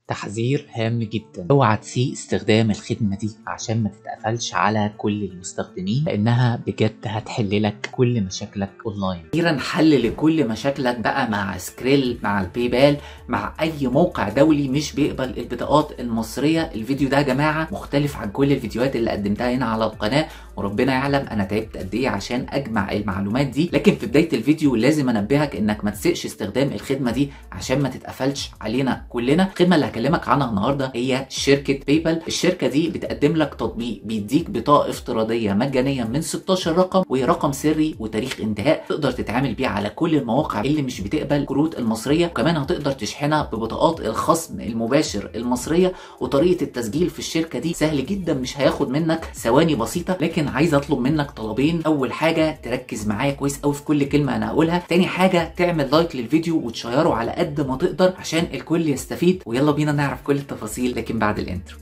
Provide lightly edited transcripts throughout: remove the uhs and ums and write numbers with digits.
تحذير هام جدا، اوعى تسيء استخدام الخدمة دي عشان ما تتقفلش على كل المستخدمين، لانها بجد هتحل لك كل مشاكلك اونلاين. اخيرا حل لكل مشاكلك بقى مع سكريل، مع الباي بال، مع اي موقع دولي مش بيقبل البطاقات المصرية. الفيديو ده يا جماعة مختلف عن كل الفيديوهات اللي قدمتها هنا على القناة، وربنا يعلم انا تعبت قد ايه عشان اجمع المعلومات دي. لكن في بداية الفيديو لازم انبهك انك ما تسيئش استخدام الخدمة دي عشان ما تتقفلش علينا كلنا. الخدمة اللي هكلمك عنها النهارده هي شركة باي بال. الشركة دي بتقدم لك تطبيق بيديك بطاقة افتراضية مجانية من 16 رقم ورقم سري وتاريخ انتهاء، تقدر تتعامل بيه على كل المواقع اللي مش بتقبل كروت المصرية، وكمان هتقدر تشحنها ببطاقات الخصم المباشر المصرية. وطريقة التسجيل في الشركة دي سهل جدا، مش هياخد منك ثواني بسيطة. لكن عايز اطلب منك طلبين. اول حاجة تركز معايا كويس قوي في كل كلمة انا هقولها. تاني حاجة تعمل لايك للفيديو وتشيره على قد ما تقدر عشان الكل يستفيد. ويلا بينا نعرف كل التفاصيل لكن بعد الانترو.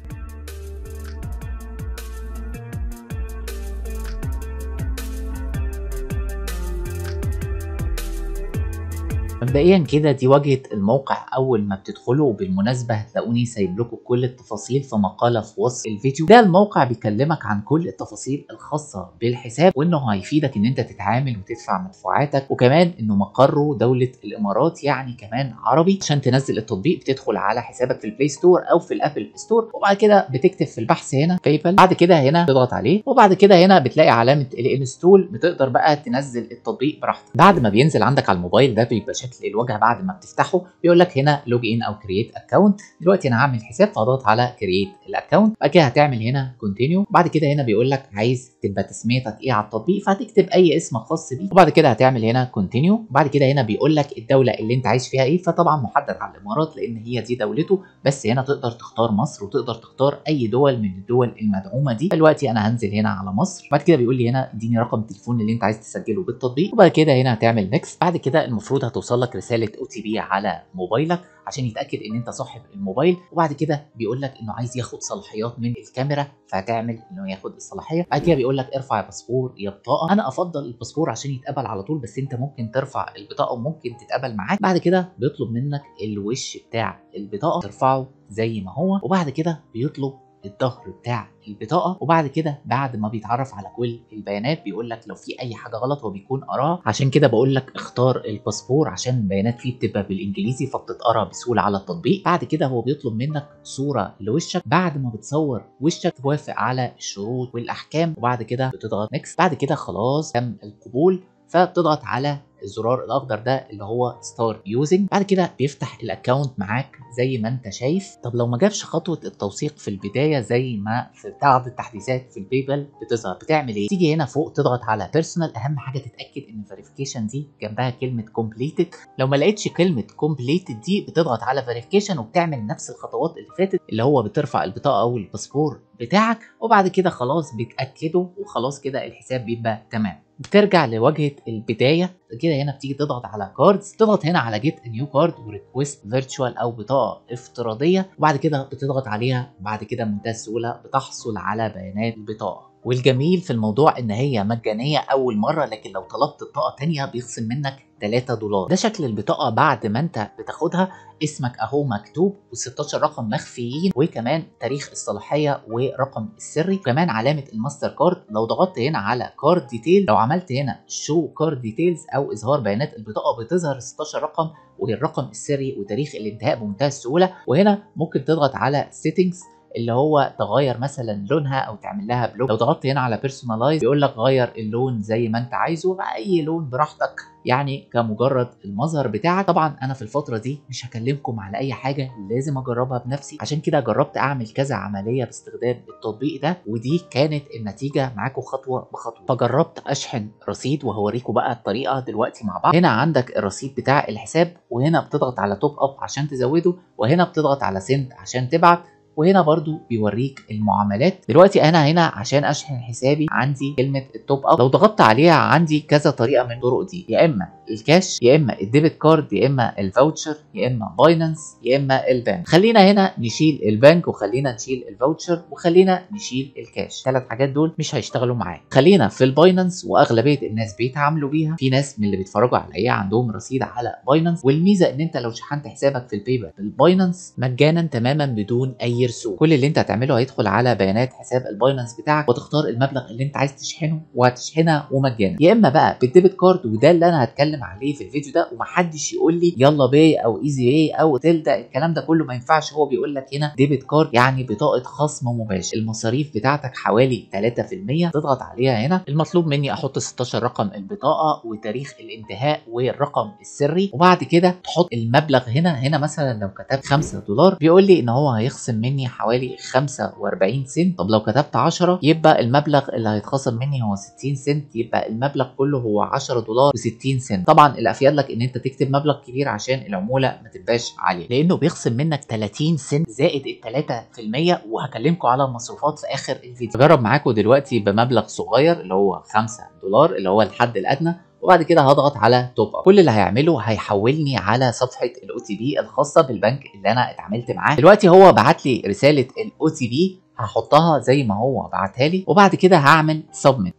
مبدئيا كده دي واجهة الموقع اول ما بتدخلوا، وبالمناسبة هتلاقوني سايب لكم كل التفاصيل في مقالة في وصف الفيديو. ده الموقع بيكلمك عن كل التفاصيل الخاصة بالحساب، وانه هيفيدك ان انت تتعامل وتدفع مدفوعاتك، وكمان انه مقره دولة الامارات يعني كمان عربي. عشان تنزل التطبيق بتدخل على حسابك في البلاي ستور او في الابل ستور، وبعد كده بتكتب في البحث هنا باي بال، بعد كده هنا تضغط عليه، وبعد كده هنا بتلاقي علامة الانستول، بتقدر بقى تنزل التطبيق براحتك. بعد ما بينزل عندك على الموبايل ده بيبقى شكل الواجهه بعد ما بتفتحه، بيقول لك هنا لوج ان او كرييت اكونت. دلوقتي انا هعمل حساب، فاضغط على كرييت الاكونت، بعد كده هتعمل هنا كونتينيو. بعد كده هنا بيقول لك عايز تبقى تسميتك ايه على التطبيق، فهتكتب اي اسم خاص بيك، وبعد كده هتعمل هنا كونتينيو. بعد كده هنا بيقول لك الدوله اللي انت عايش فيها ايه، فطبعا محدد على الامارات لان هي دي دولته، بس هنا تقدر تختار مصر وتقدر تختار اي دول من الدول المدعومه دي. دلوقتي انا هنزل هنا على مصر. بعد كده بيقول لي هنا اديني رقم التليفون اللي انت عايز تسجله بالتطبيق، وبعد كده هنا هتعمل نيكست. بعد كده المفروض هتوصل لك رساله OTP على موبايلك عشان يتاكد ان انت صاحب الموبايل. وبعد كده بيقول لك انه عايز ياخد صلاحيات من الكاميرا، فهتعمل انه ياخد الصلاحيه. بعد كده بيقول لك ارفع الباسبور يا بطاقه. انا افضل الباسبور عشان يتقبل على طول، بس انت ممكن ترفع البطاقه وممكن تتقبل معاك. بعد كده بيطلب منك الوش بتاع البطاقه ترفعه زي ما هو، وبعد كده بيطلب الظهر بتاع البطاقه. وبعد كده بعد ما بيتعرف على كل البيانات بيقول لك لو في اي حاجه غلط هو بيكون قراها. عشان كده بقول لك اختار الباسبور عشان البيانات فيه بتبقى بالانجليزي فبتتقرا بسهوله على التطبيق. بعد كده هو بيطلب منك صوره لوشك. بعد ما بتصور وشك توافق على الشروط والاحكام، وبعد كده بتضغط نيكست. بعد كده خلاص تم القبول، فبتضغط على الزرار الاخضر ده اللي هو ستارت يوزنج. بعد كده بيفتح الاكونت معاك زي ما انت شايف. طب لو ما جابش خطوه التوثيق في البدايه زي ما في بعض التحديثات في الباي بال بتظهر، بتعمل ايه؟ تيجي هنا فوق تضغط على بيرسونال. اهم حاجه تتاكد ان فيريفيكيشن دي جنبها كلمه كومبليتد. لو ما لقيتش كلمه كومبليتد دي بتضغط على فيريفيكيشن وبتعمل نفس الخطوات اللي فاتت، اللي هو بترفع البطاقه او الباسبور بتاعك، وبعد كده خلاص بتاكده وخلاص كده الحساب بيبقى تمام. بترجع لواجهه البدايه كده. هنا بتيجي تضغط على كاردز، تضغط هنا على جيت نيو كارد وريكويست فيرتشوال او بطاقه افتراضيه، وبعد كده بتضغط عليها. وبعد كده بمنتهى السهوله بتحصل على بيانات البطاقه. والجميل في الموضوع ان هي مجانيه اول مره، لكن لو طلبت بطاقه تانية بيخصم منك $3. ده شكل البطاقه بعد ما انت بتاخدها. اسمك اهو مكتوب و16 رقم مخفيين، وكمان تاريخ الصلاحيه ورقم السري، وكمان علامه الماستر كارد. لو ضغطت هنا على كارد ديتيل، لو عملت هنا شو كارد ديتيلز او اظهار بيانات البطاقه، بتظهر 16 رقم والرقم السري وتاريخ الانتهاء بمنتهى السهوله. وهنا ممكن تضغط على سيتنجز اللي هو تغير مثلا لونها او تعمل لها بلوك. لو ضغطت هنا على بيرسونالايز بيقول لك غير اللون زي ما انت عايزه باي لون براحتك، يعني كمجرد المظهر بتاعك. طبعا انا في الفتره دي مش هكلمكم على اي حاجه، لازم اجربها بنفسي. عشان كده جربت اعمل كذا عمليه باستخدام التطبيق ده، ودي كانت النتيجه معاكم خطوه بخطوه. فجربت اشحن رصيد وهوريكم بقى الطريقه دلوقتي مع بعض. هنا عندك الرصيد بتاع الحساب، وهنا بتضغط على توب اب عشان تزوده، وهنا بتضغط على سند عشان تبعت. وهنا برضو بيوريك المعاملات. دلوقتي انا هنا عشان اشحن حسابي عندي كلمه التوب اب، لو ضغطت عليها عندي كذا طريقه من الطرق دي، يا اما الكاش، يا اما الديبت كارد، يا اما الفاوتشر، يا اما باينانس، يا اما البنك. خلينا هنا نشيل البنك، وخلينا نشيل الفاوتشر، وخلينا نشيل الكاش. ثلاث حاجات دول مش هيشتغلوا معايا. خلينا في الباينانس، واغلبيه الناس بيتعاملوا بيها. في ناس من اللي بيتفرجوا عليا عندهم رصيد على باينانس، والميزه ان انت لو شحنت حسابك في الباي بال بالباينانس مجانا تماما بدون اي رسوم. كل اللي انت هتعمله هيدخل على بيانات حساب الباينانس بتاعك، وتختار المبلغ اللي انت عايز تشحنه، وهتشحنها ومجانا. يا اما بقى بالديبت كارد، وده اللي انا هتكلم عليه في الفيديو ده، ومحدش يقول لي يلا باي او ايزي باي او تلدا، الكلام ده كله ما ينفعش. هو بيقول لك هنا ديبت كارد يعني بطاقه خصم مباشر، المصاريف بتاعتك حوالي 3%. تضغط عليها هنا، المطلوب مني احط 16 رقم البطاقه وتاريخ الانتهاء والرقم السري، وبعد كده تحط المبلغ هنا مثلا لو كتبت $5 بيقول لي ان هو هيخصم مني حوالي 45 سنت. طب لو كتبت 10 يبقى المبلغ اللي هيتخصم مني هو 60 سنت، يبقى المبلغ كله هو $10 و60 سنت. طبعا الافيد لك ان انت تكتب مبلغ كبير عشان العموله ما تبقاش عاليه، لانه بيخصم منك 30 سنت زائد ال 3%. وهكلمكم على المصروفات في اخر الفيديو. هجرب معاكم دلوقتي بمبلغ صغير اللي هو $5 اللي هو الحد الادنى، وبعد كده هضغط على توب اب. كل اللي هيعمله هيحولني على صفحه الاو تي بي الخاصه بالبنك اللي انا اتعاملت معاه. دلوقتي هو بعت لي رساله الاو تي بي، هحطها زي ما هو بعتها لي، وبعد كده هعمل سبميت.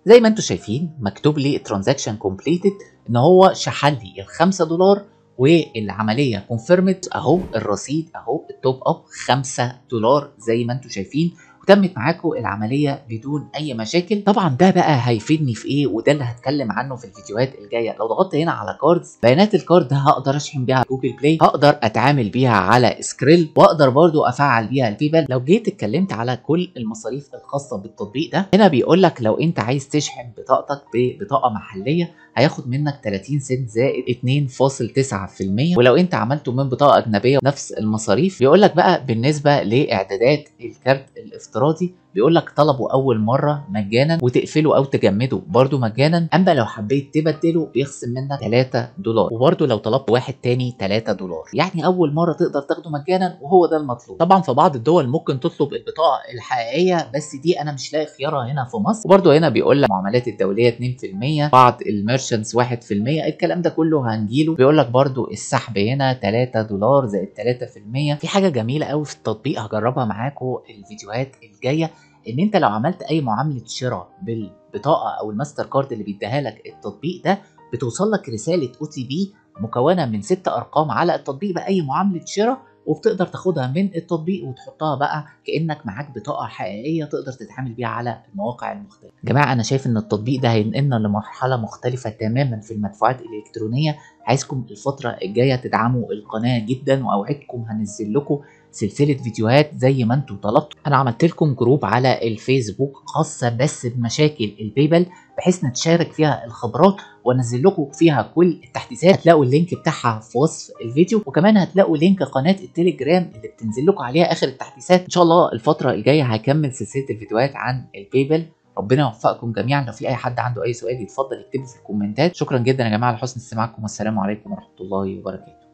زي ما انتم شايفين مكتوب لي ترانزاكشن كومبليتد، ان هو شحن لي $5 والعمليه كونفيرمت. اهو الرصيد اهو التوب اب $5 زي ما انتم شايفين، وتمت معاكم العمليه بدون اي مشاكل. طبعا ده بقى هيفيدني في ايه، وده اللي هتكلم عنه في الفيديوهات الجايه. لو ضغطت هنا على كاردز، بيانات الكارد هقدر اشحن بيها جوجل بلاي، هقدر اتعامل بيها على سكريل، واقدر برضو افعل بيها الباي بال. لو جيت اتكلمت على كل المصاريف الخاصه بالتطبيق ده، هنا بيقول لك لو انت عايز تشحن بطاقتك ببطاقه محليه هياخد منك 30 سنت زائد 2.9%، ولو انت عملته من بطاقه اجنبيه نفس المصاريف. بيقول لك بقى بالنسبه لاعدادات الكارت الافتراضي، بيقول لك طلبه اول مره مجانا، وتقفله او تجمده برده مجانا. اما لو حبيت تبدله بيخصم منك $3، وبرده لو طلبت واحد تاني $3. يعني اول مره تقدر تاخده مجانا، وهو ده المطلوب. طبعا في بعض الدول ممكن تطلب البطاقه الحقيقيه، بس دي انا مش لاقي خيارها هنا في مصر. وبرده هنا بيقول لك المعاملات الدوليه 2%، بعض الميرشنتس 1%. الكلام ده كله هنجيله. بيقول لك برده السحب هنا $3 زائد 3%. في حاجه جميله قوي في التطبيق هجربها معاكم الفيديوهات الجايه، ان انت لو عملت اي معامله شراء بالبطاقه او الماستر كارد اللي بيديها لك التطبيق ده، بتوصل لك رساله او تي بي مكونه من 6 ارقام على التطبيق باي معامله شراء، وبتقدر تاخدها من التطبيق وتحطها بقى كانك معاك بطاقه حقيقيه تقدر تتعامل بيها على المواقع المختلفه. يا جماعه انا شايف ان التطبيق ده هينقلنا لمرحله مختلفه تماما في المدفوعات الالكترونيه. عايزكم الفتره الجايه تدعموا القناه جدا، واوعدكم هنزل لكم سلسله فيديوهات زي ما انتم طلبتوا. انا عملت لكم جروب على الفيسبوك خاصه بس بمشاكل البايبال، بحيث نتشارك فيها الخبرات وانزل لكم فيها كل التحديثات. هتلاقوا اللينك بتاعها في وصف الفيديو، وكمان هتلاقوا لينك قناه التليجرام اللي بتنزل لكم عليها اخر التحديثات. ان شاء الله الفتره الجايه هكمل سلسله الفيديوهات عن البايبال. ربنا يوفقكم جميعا. لو في اي حد عنده اي سؤال يتفضل يكتبه في الكومنتات. شكرا جدا يا جماعه لحسن استماعكم، والسلام عليكم ورحمه الله وبركاته.